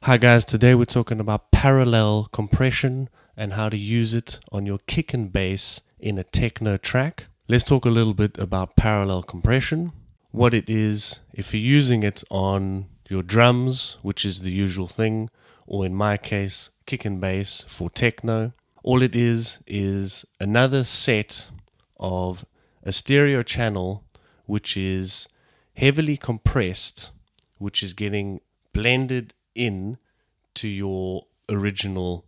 Hi guys, today we're talking about parallel compression and how to use it on your kick and bass in a techno track. Let's talk a little bit about parallel compression, what it is, if you're using it on your drums, which is the usual thing, or in my case, kick and bass for techno. All it is another set of a stereo channel which is heavily compressed, which is getting blended in to your original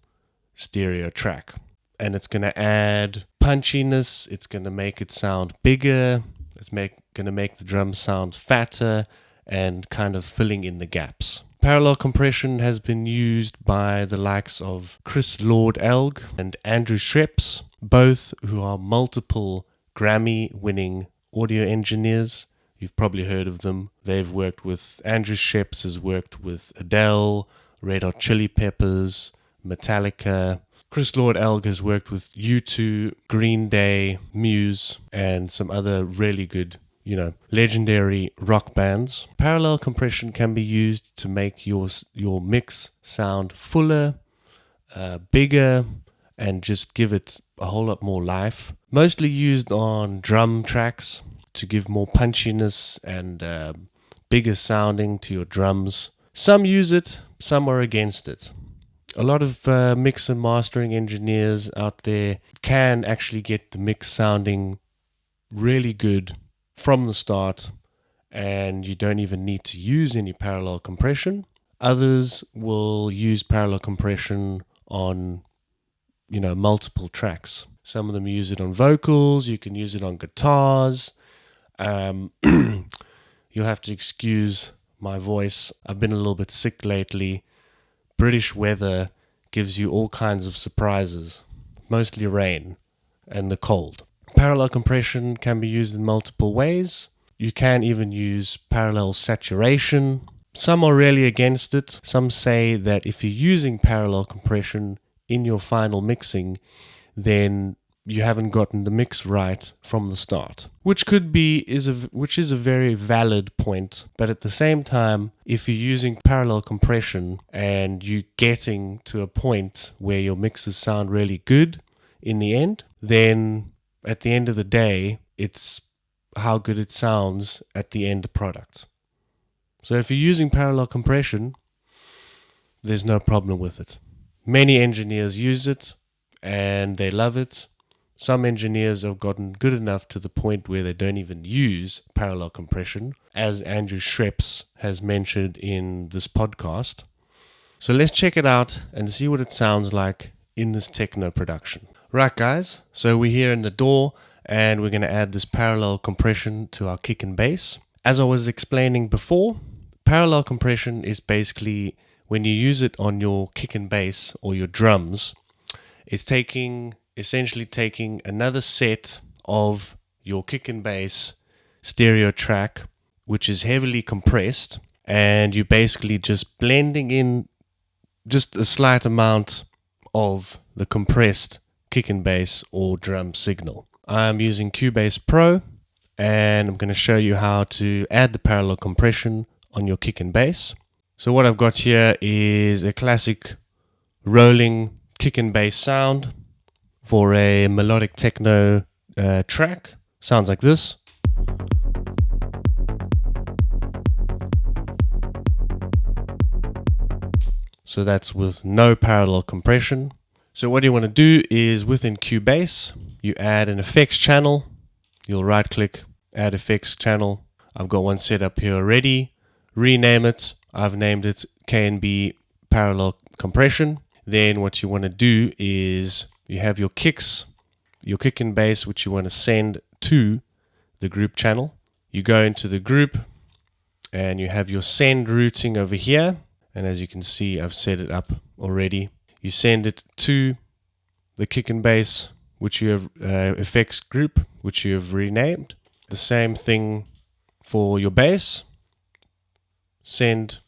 stereo track. And it's going to add punchiness, it's going to make it sound bigger, it's going to make the drums sound fatter and kind of filling in the gaps. Parallel compression has been used by the likes of Chris Lord-Alge and Andrew Schreps, both who are multiple Grammy-winning audio engineers. You've probably heard of them. They've worked with, Andrew Schreps has worked with Adele, Red Hot Chili Peppers, Metallica. Chris Lord-Alge has worked with U2, Green Day, Muse, and some other really good, legendary rock bands. Parallel compression can be used to make your mix sound fuller, bigger, and just give it a whole lot more life. Mostly used on drum tracks to give more punchiness and bigger sounding to your drums. Some use it, some are against it. A lot of mix and mastering engineers out there can actually get the mix sounding really good from the start, and you don't even need to use any parallel compression. Others will use parallel compression on multiple tracks. Some of them use it on vocals, you can use it on guitars. You'll have to excuse my voice. I've been a little bit sick lately. British weather gives you all kinds of surprises, mostly rain and the cold. Parallel compression can be used in multiple ways. You can even use parallel saturation. Some are really against it. Some say that if you're using parallel compression in your final mixing, then you haven't gotten the mix right from the start, which is a very valid point. But at the same time, if you're using parallel compression and you're getting to a point where your mixes sound really good in the end, then at the end of the day, it's how good it sounds at the end product. So if you're using parallel compression, there's no problem with it. Many engineers use it and they love it. Some engineers have gotten good enough to the point where they don't even use parallel compression, as Andrew Schreps has mentioned in this podcast. So let's check it out and see what it sounds like in this techno production. Right, guys, so we're here in the door and we're going to add this parallel compression to our kick and bass. As I was explaining before, parallel compression is basically when you use it on your kick and bass or your drums, it's essentially taking another set of your kick and bass stereo track, which is heavily compressed, and you're basically just blending in just a slight amount of the compressed kick and bass or drum signal. I'm using Cubase Pro, and I'm going to show you how to add the parallel compression on your kick and bass. So what I've got here is a classic rolling kick and bass sound for a melodic techno track. Sounds like this. So that's with no parallel compression. So what you want to do is within Cubase, you add an effects channel. You'll right click, add effects channel. I've got one set up here already. Rename it. I've named it K&B parallel compression. Then what you want to do is you have your kicks, your kick and bass, which you want to send to the group channel. You go into the group and you have your send routing over here. And as you can see, I've set it up already. You send it to the kick and bass, which you have effects group, which you have renamed. The same thing for your bass. Send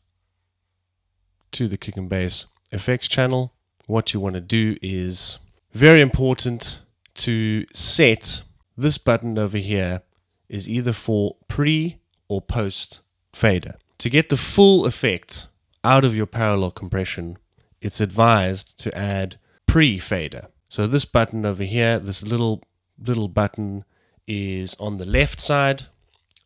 to the kick and bass effects channel. What you want to do is very important to set this button over here is either for pre or post fader. To get the full effect out of your parallel compression, it's advised to add pre-fader. So this button over here, this little button is on the left side,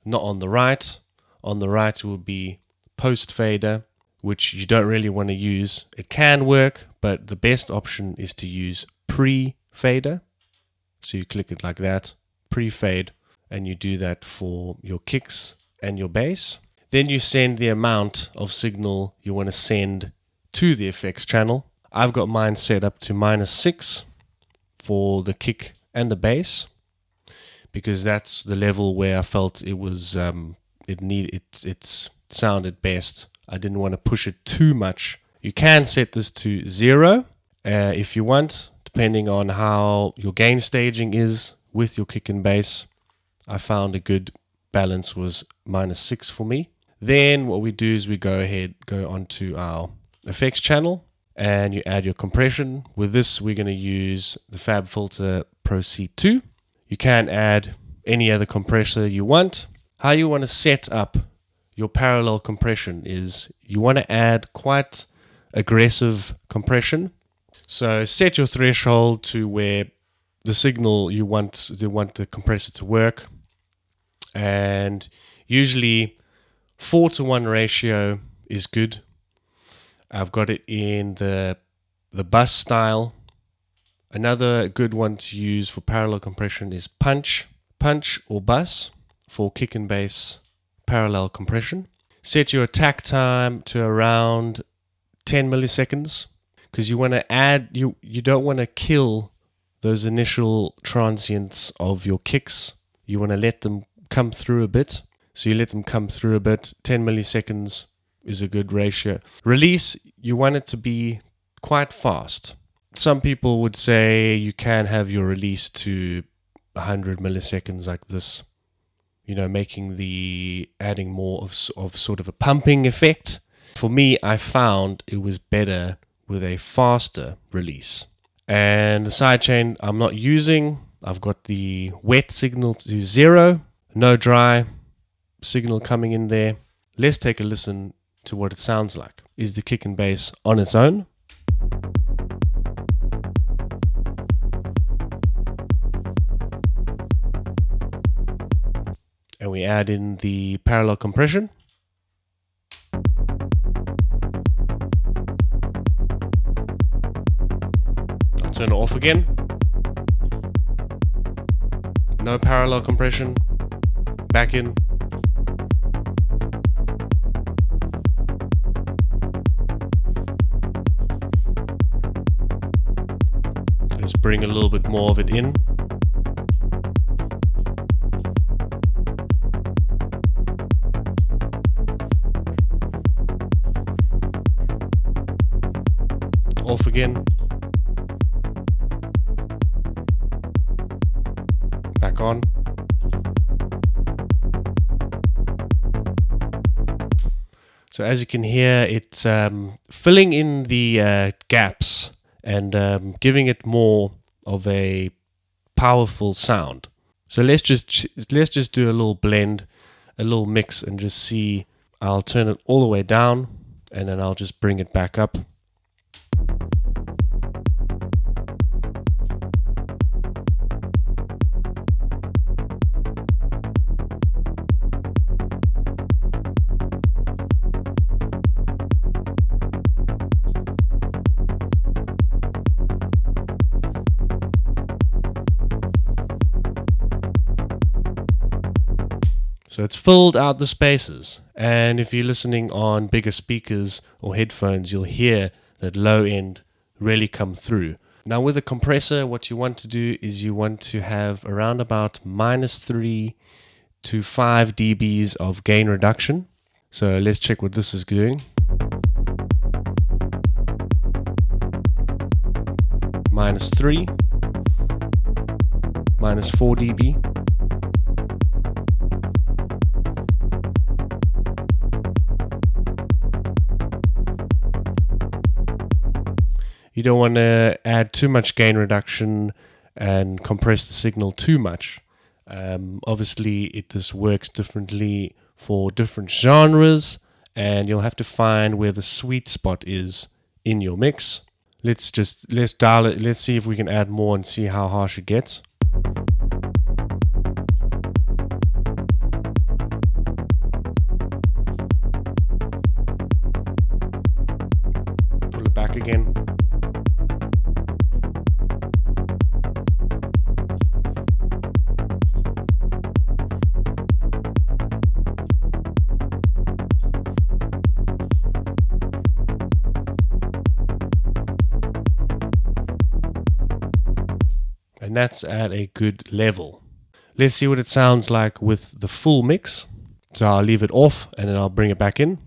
not on the right. On the right will be post-fader, which you don't really want to use. It can work, but the best option is to use pre-fader. So you click it like that, pre-fade, and you do that for your kicks and your bass. Then you send the amount of signal you want to send to the effects channel. I've got mine set up to -6 for the kick and the bass, because that's the level where I felt it was it sounded best. I didn't want to push it too much. You can set this to 0 if you want, depending on how your gain staging is with your kick and bass. I found a good balance was -6 for me. Then what we do is we go onto our effects channel and you add your compression. With this, we're going to use the FabFilter Pro C2. You can add any other compressor you want. How you want to set up your parallel compression is you want to add quite aggressive compression. So set your threshold to where the signal you want the compressor to work, and usually 4:1 ratio is good. I've got it in the bus style. Another good one to use for parallel compression is punch or bus for kick and bass parallel compression. Set your attack time to around 10 milliseconds, because you want to add, you don't want to kill those initial transients of your kicks. You want to let them come through a bit. So you let them come through a bit. 10 milliseconds is a good ratio. Release, you want it to be quite fast. Some people would say you can have your release to 100 milliseconds like this, adding more of sort of a pumping effect. For me, I found it was better with a faster release. And the sidechain I'm not using, I've got the wet signal to 0, no dry signal coming in there. Let's take a listen to what it sounds like. Is the kick and bass on its own? And we add in the parallel compression. I'll turn it off again. No parallel compression. Back in. Let's bring a little bit more of it in. Off again. Back on. So as you can hear, it's filling in the gaps and giving it more of a powerful sound. So let's just do a little blend, a little mix, and just see. I'll turn it all the way down, and then I'll just bring it back up. So it's filled out the spaces, and if you're listening on bigger speakers or headphones, you'll hear that low end really come through. Now with a compressor, what you want to do is you want to have around about -3 to 5 dBs of gain reduction. So let's check what this is doing. -3, -4 dB. You don't want to add too much gain reduction and compress the signal too much. Obviously, this works differently for different genres and you'll have to find where the sweet spot is in your mix. Let's dial it. Let's see if we can add more and see how harsh it gets. Pull it back again. And that's at a good level. Let's see what it sounds like with the full mix. So I'll leave it off and then I'll bring it back in.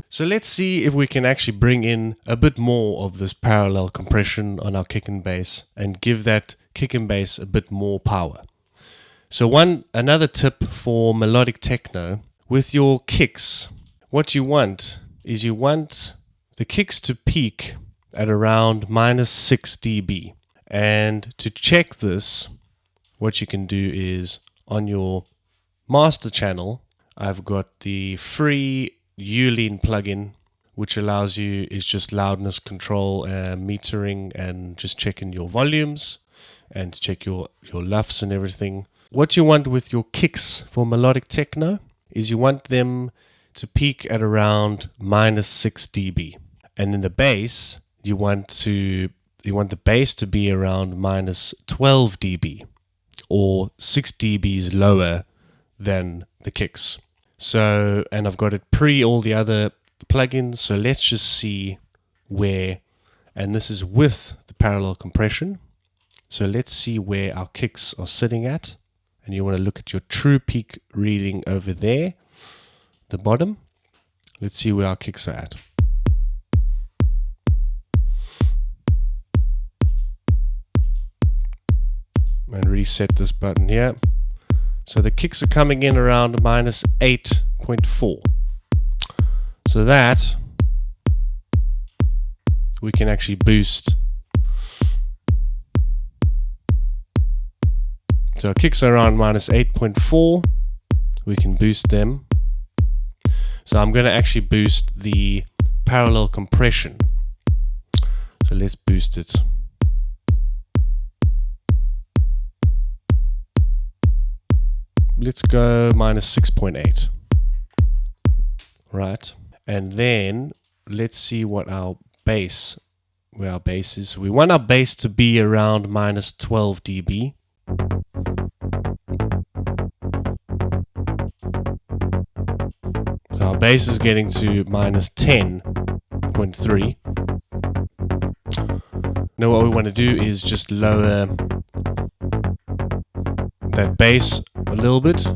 So let's see if we can actually bring in a bit more of this parallel compression on our kick and bass and give that kick and bass a bit more power. So another tip for melodic techno, with your kicks, what you want is you want the kicks to peak at around -6 dB. And to check this, what you can do is on your master channel, I've got the free Ulean plugin, which allows you is just loudness control, metering, and just checking your volumes and to check your LUFS and everything. What you want with your kicks for melodic techno is you want them to peak at around -6 dB, and in the bass you want the bass to be around -12 dB or 6 dBs lower than the kicks. So, and I've got it pre all the other plugins, so let's just see where, and this is with the parallel compression. So let's see where our kicks are sitting at, and you want to look at your true peak reading over there, the bottom. Let's see where our kicks are at. And reset this button here. So the kicks are coming in around -8.4. So that we can actually boost. So our kicks are around -8.4. We can boost them. So I'm going to actually boost the parallel compression. So let's boost it. Let's go -6.8. Right. And then let's see what where our bass is. We want our bass to be around -12 dB. So our bass is getting to -10.3. Now what we want to do is just lower that bass a little bit.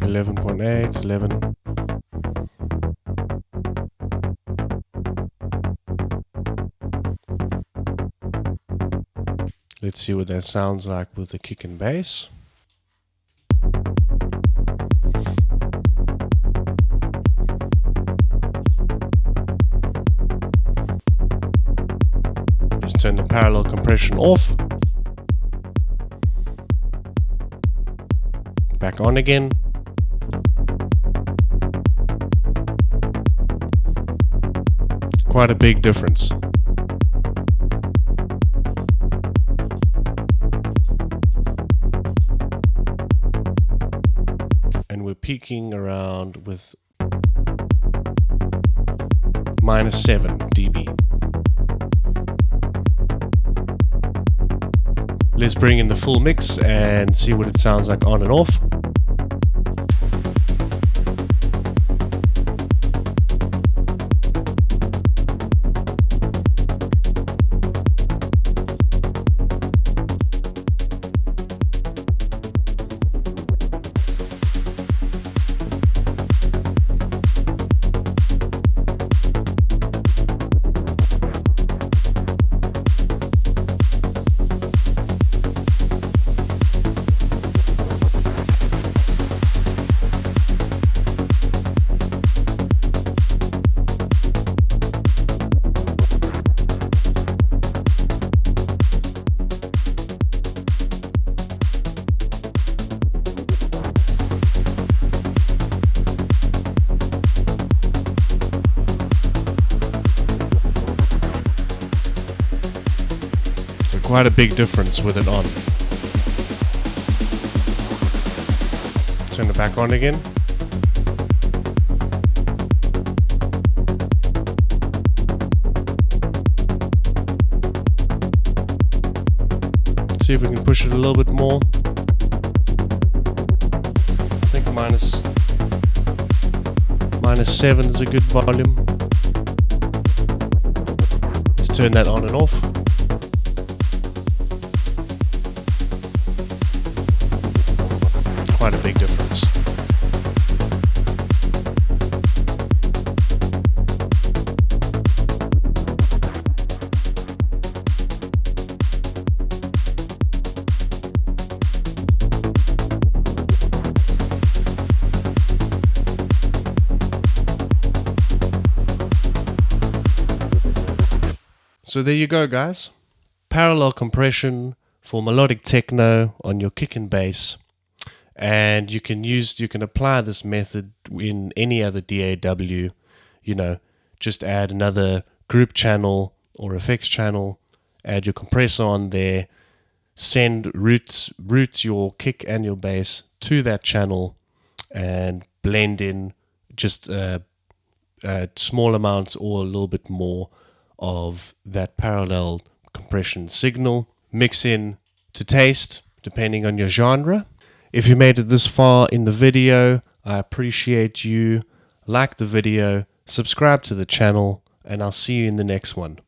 $11.8. Let's see what that sounds like with the kick and bass. Just turn the parallel compression off. Back on again. Quite a big difference. And we're peaking around with -7 dB. Let's bring in the full mix and see what it sounds like on and off. Quite a big difference with it on. Turn it back on again. See if we can push it a little bit more. I think -7 is a good volume. Let's turn that on and off. Quite a big difference. So there you go, guys. Parallel compression for melodic techno on your kick and bass. And you can apply this method in any other DAW. You know, just add another group channel or effects channel, add your compressor on there, routes your kick and your bass to that channel, and blend in just small amounts or a little bit more of that parallel compression signal. Mix in to taste, depending on your genre. If you made it this far in the video, I appreciate you. Like the video, subscribe to the channel, and I'll see you in the next one.